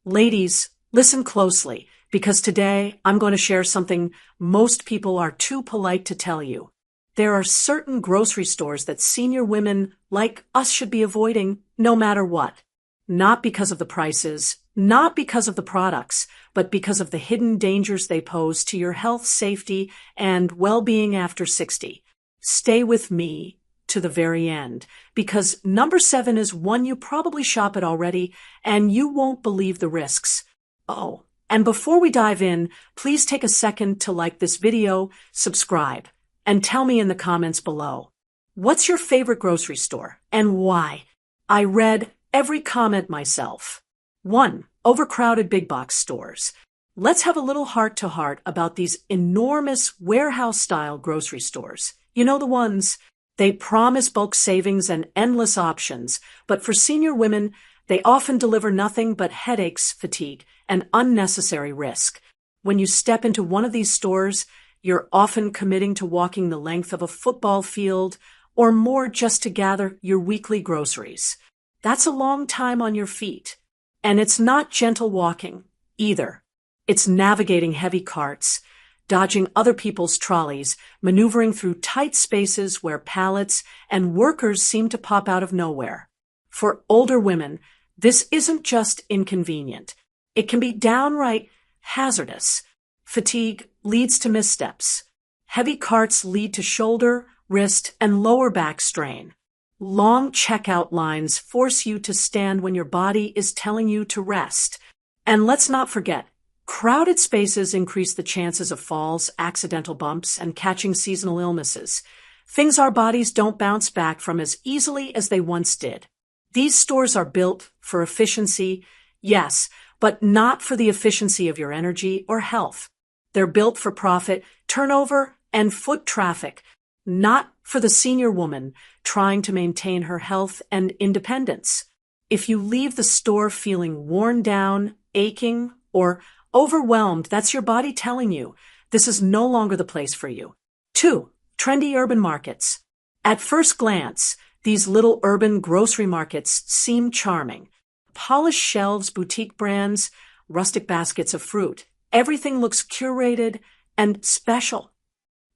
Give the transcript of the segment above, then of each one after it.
Ladies, listen closely, because today I'm going to share something most people are too polite to tell you. There are certain grocery stores that senior women like us should be avoiding no matter what. Not because of the prices, not because of the products, but because of the hidden dangers they pose to your health, safety, and well-being after 60. Stay with me to the very end, because number 7 is one you probably shop at already, and you won't believe the risks. Oh, and before we dive in, please take a second to like this video, subscribe, and tell me in the comments below. What's your favorite grocery store, and why? I read every comment myself. 1. Overcrowded big box stores. Let's have a little heart-to-heart about these enormous warehouse-style grocery stores. You know the ones. They promise bulk savings and endless options, but for senior women, they often deliver nothing but headaches, fatigue, and unnecessary risk. When you step into one of these stores, you're often committing to walking the length of a football field or more just to gather your weekly groceries. That's a long time on your feet. And it's not gentle walking, either. It's navigating heavy carts, dodging other people's trolleys, maneuvering through tight spaces where pallets and workers seem to pop out of nowhere. For older women, this isn't just inconvenient. It can be downright hazardous. Fatigue leads to missteps. Heavy carts lead to shoulder, wrist, and lower back strain. Long checkout lines force you to stand when your body is telling you to rest. And let's not forget, crowded spaces increase the chances of falls, accidental bumps, and catching seasonal illnesses, things our bodies don't bounce back from as easily as they once did. These stores are built for efficiency, yes, but not for the efficiency of your energy or health. They're built for profit, turnover, and foot traffic, not for the senior woman trying to maintain her health and independence. If you leave the store feeling worn down, aching, or overwhelmed, that's your body telling you this is no longer the place for you. 2. Trendy urban markets. At first glance, these little urban grocery markets seem charming. Polished shelves, boutique brands, rustic baskets of fruit. Everything looks curated and special.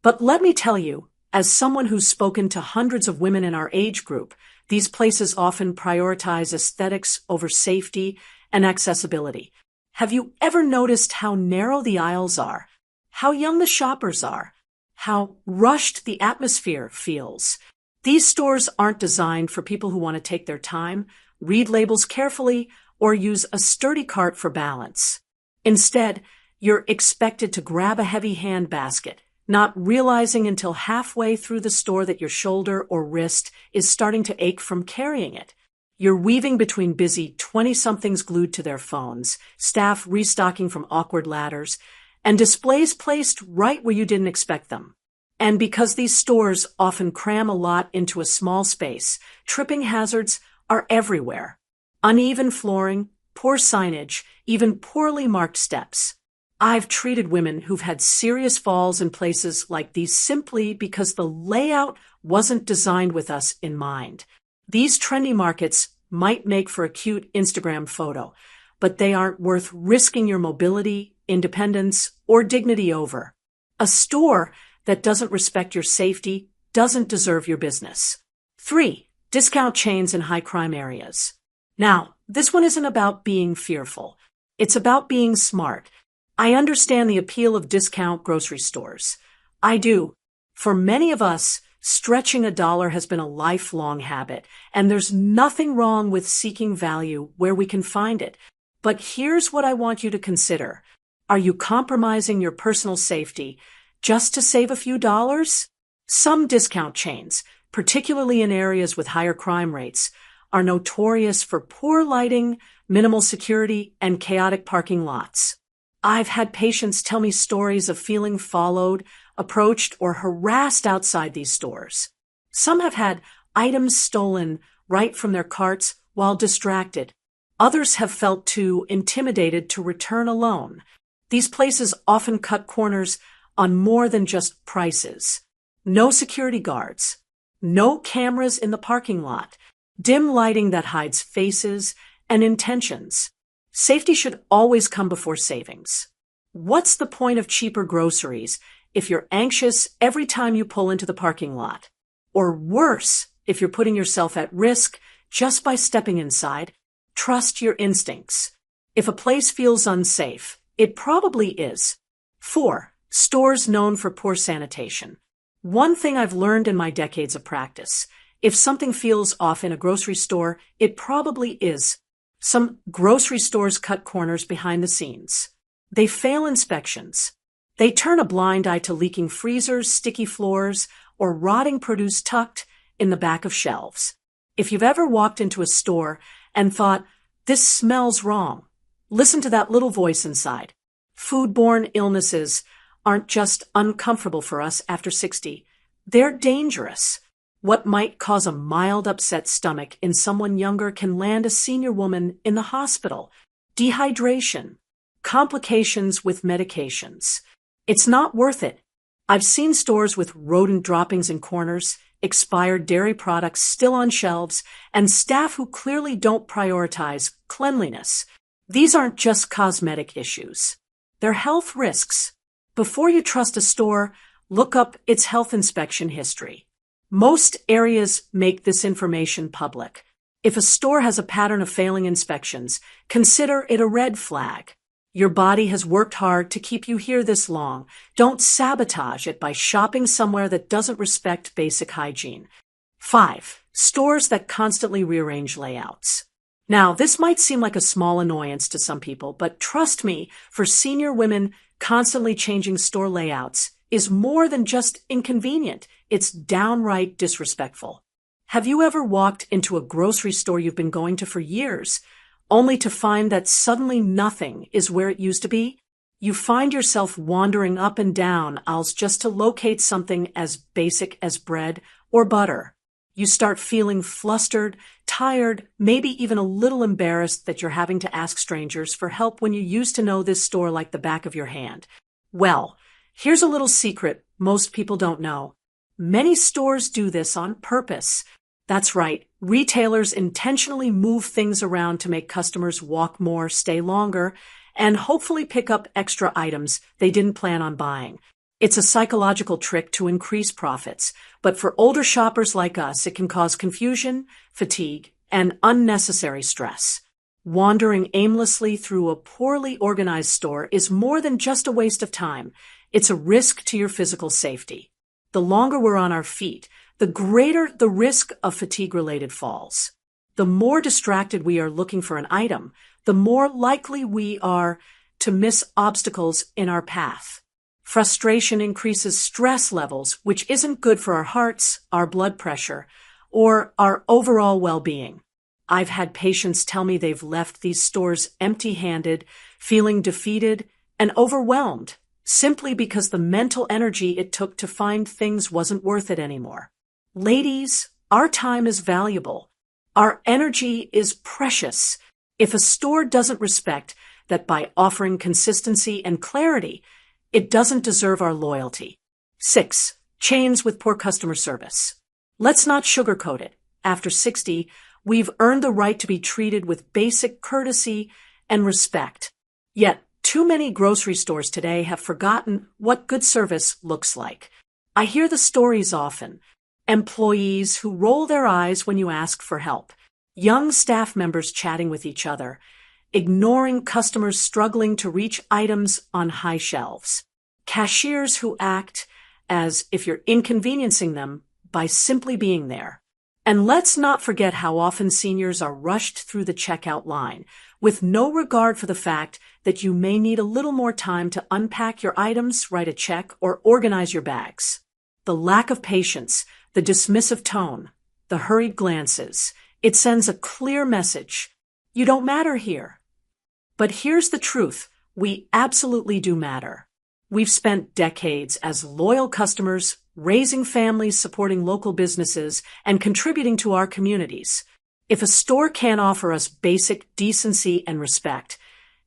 But let me tell you, as someone who's spoken to hundreds of women in our age group, these places often prioritize aesthetics over safety and accessibility. Have you ever noticed how narrow the aisles are, how young the shoppers are, how rushed the atmosphere feels? These stores aren't designed for people who want to take their time, read labels carefully, or use a sturdy cart for balance. Instead, you're expected to grab a heavy hand basket, not realizing until halfway through the store that your shoulder or wrist is starting to ache from carrying it. You're weaving between busy 20-somethings glued to their phones, staff restocking from awkward ladders, and displays placed right where you didn't expect them. And because these stores often cram a lot into a small space, tripping hazards are everywhere. Uneven flooring, poor signage, even poorly marked steps. I've treated women who've had serious falls in places like these simply because the layout wasn't designed with us in mind. These trendy markets might make for a cute Instagram photo, but they aren't worth risking your mobility, independence, or dignity over. A store that doesn't respect your safety doesn't deserve your business. 3. Discount chains in high crime areas. Now, this one isn't about being fearful. It's about being smart. I understand the appeal of discount grocery stores. I do. For many of us, stretching a dollar has been a lifelong habit, and there's nothing wrong with seeking value where we can find it. But here's what I want you to consider. Are you compromising your personal safety just to save a few dollars? Some discount chains, particularly in areas with higher crime rates, are notorious for poor lighting, minimal security, and chaotic parking lots. I've had patients tell me stories of feeling followed, approached, or harassed outside these stores. Some have had items stolen right from their carts while distracted. Others have felt too intimidated to return alone. These places often cut corners on more than just prices. No security guards, no cameras in the parking lot, dim lighting that hides faces and intentions. Safety should always come before savings. What's the point of cheaper groceries if you're anxious every time you pull into the parking lot? Or worse, if you're putting yourself at risk just by stepping inside? Trust your instincts. If a place feels unsafe, it probably is. 4. Stores known for poor sanitation. One thing I've learned in my decades of practice: if something feels off in a grocery store, it probably is. Some grocery stores cut corners behind the scenes. They fail inspections. They turn a blind eye to leaking freezers, sticky floors, or rotting produce tucked in the back of shelves. If you've ever walked into a store and thought, "This smells wrong," listen to that little voice inside. Foodborne illnesses aren't just uncomfortable for us after 60. They're dangerous. What might cause a mild upset stomach in someone younger can land a senior woman in the hospital. Dehydration, complications with medications. It's not worth it. I've seen stores with rodent droppings in corners, expired dairy products still on shelves, and staff who clearly don't prioritize cleanliness. These aren't just cosmetic issues. They're health risks. Before you trust a store, look up its health inspection history. Most areas make this information public. If a store has a pattern of failing inspections, consider it a red flag. Your body has worked hard to keep you here this long. Don't sabotage it by shopping somewhere that doesn't respect basic hygiene. 5. Stores that constantly rearrange layouts. Now, this might seem like a small annoyance to some people, but trust me, for senior women, constantly changing store layouts is more than just inconvenient. It's downright disrespectful. Have you ever walked into a grocery store you've been going to for years, only to find that suddenly nothing is where it used to be? You find yourself wandering up and down aisles just to locate something as basic as bread or butter. You start feeling flustered, tired, maybe even a little embarrassed that you're having to ask strangers for help when you used to know this store like the back of your hand. Well, here's a little secret most people don't know. Many stores do this on purpose. That's right, retailers intentionally move things around to make customers walk more, stay longer, and hopefully pick up extra items they didn't plan on buying. It's a psychological trick to increase profits, but for older shoppers like us, it can cause confusion, fatigue, and unnecessary stress. Wandering aimlessly through a poorly organized store is more than just a waste of time. It's a risk to your physical safety. The longer we're on our feet, the greater the risk of fatigue-related falls. The more distracted we are looking for an item, the more likely we are to miss obstacles in our path. Frustration increases stress levels, which isn't good for our hearts, our blood pressure, or our overall well-being. I've had patients tell me they've left these stores empty-handed, feeling defeated and overwhelmed, simply because the mental energy it took to find things wasn't worth it anymore. Ladies, our time is valuable. Our energy is precious. If a store doesn't respect that by offering consistency and clarity, it doesn't deserve our loyalty. 6. Chains with poor customer service. Let's not sugarcoat it. After 60, we've earned the right to be treated with basic courtesy and respect. Yet, too many grocery stores today have forgotten what good service looks like. I hear the stories often. Employees who roll their eyes when you ask for help. Young staff members chatting with each other. Ignoring customers struggling to reach items on high shelves. Cashiers who act as if you're inconveniencing them by simply being there. And let's not forget how often seniors are rushed through the checkout line with no regard for the fact that you may need a little more time to unpack your items, write a check, or organize your bags. The lack of patience, the dismissive tone, the hurried glances, it sends a clear message. You don't matter here. But here's the truth. We absolutely do matter. We've spent decades as loyal customers, raising families, supporting local businesses, and contributing to our communities. If a store can't offer us basic decency and respect,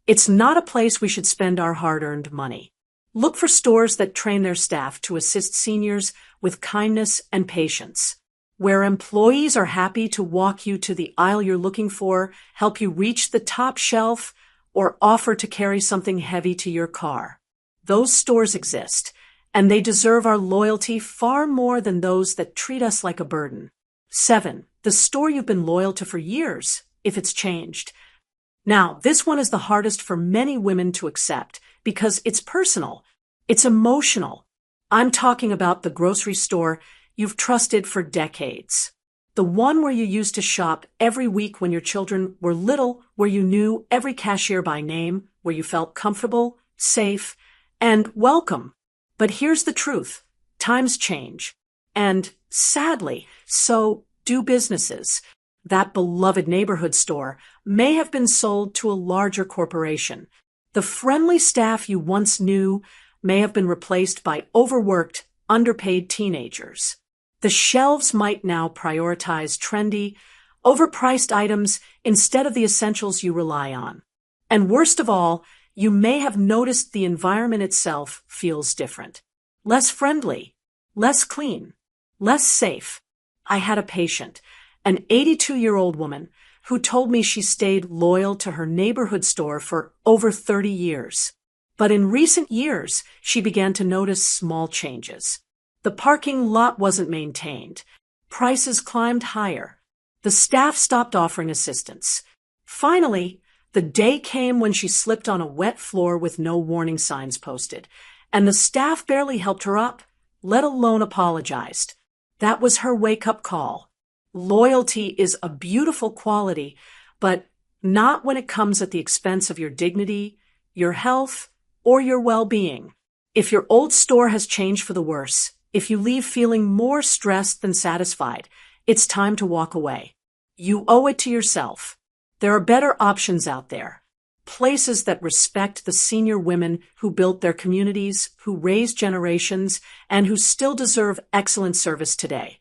it's not a place we should spend our hard-earned money. Look for stores that train their staff to assist seniors with kindness and patience, where employees are happy to walk you to the aisle you're looking for, help you reach the top shelf, or offer to carry something heavy to your car. Those stores exist, and they deserve our loyalty far more than those that treat us like a burden. 7. The store you've been loyal to for years, if it's changed. Now, this one is the hardest for many women to accept because it's personal. It's emotional. I'm talking about the grocery store you've trusted for decades. The one where you used to shop every week when your children were little, where you knew every cashier by name, where you felt comfortable, safe, and welcome. But here's the truth. Times change. And sadly, so do businesses. That beloved neighborhood store may have been sold to a larger corporation. The friendly staff you once knew may have been replaced by overworked, underpaid teenagers. The shelves might now prioritize trendy, overpriced items instead of the essentials you rely on. And worst of all, you may have noticed the environment itself feels different. Less friendly, less clean, less safe. I had a patient, an 82-year-old woman, who told me she stayed loyal to her neighborhood store for over 30 years. But in recent years, she began to notice small changes. The parking lot wasn't maintained. Prices climbed higher. The staff stopped offering assistance. Finally, the day came when she slipped on a wet floor with no warning signs posted, and the staff barely helped her up, let alone apologized. That was her wake-up call. Loyalty is a beautiful quality, but not when it comes at the expense of your dignity, your health, or your well-being. If your old store has changed for the worse, if you leave feeling more stressed than satisfied, it's time to walk away. You owe it to yourself. There are better options out there. Places that respect the senior women who built their communities, who raised generations, and who still deserve excellent service today.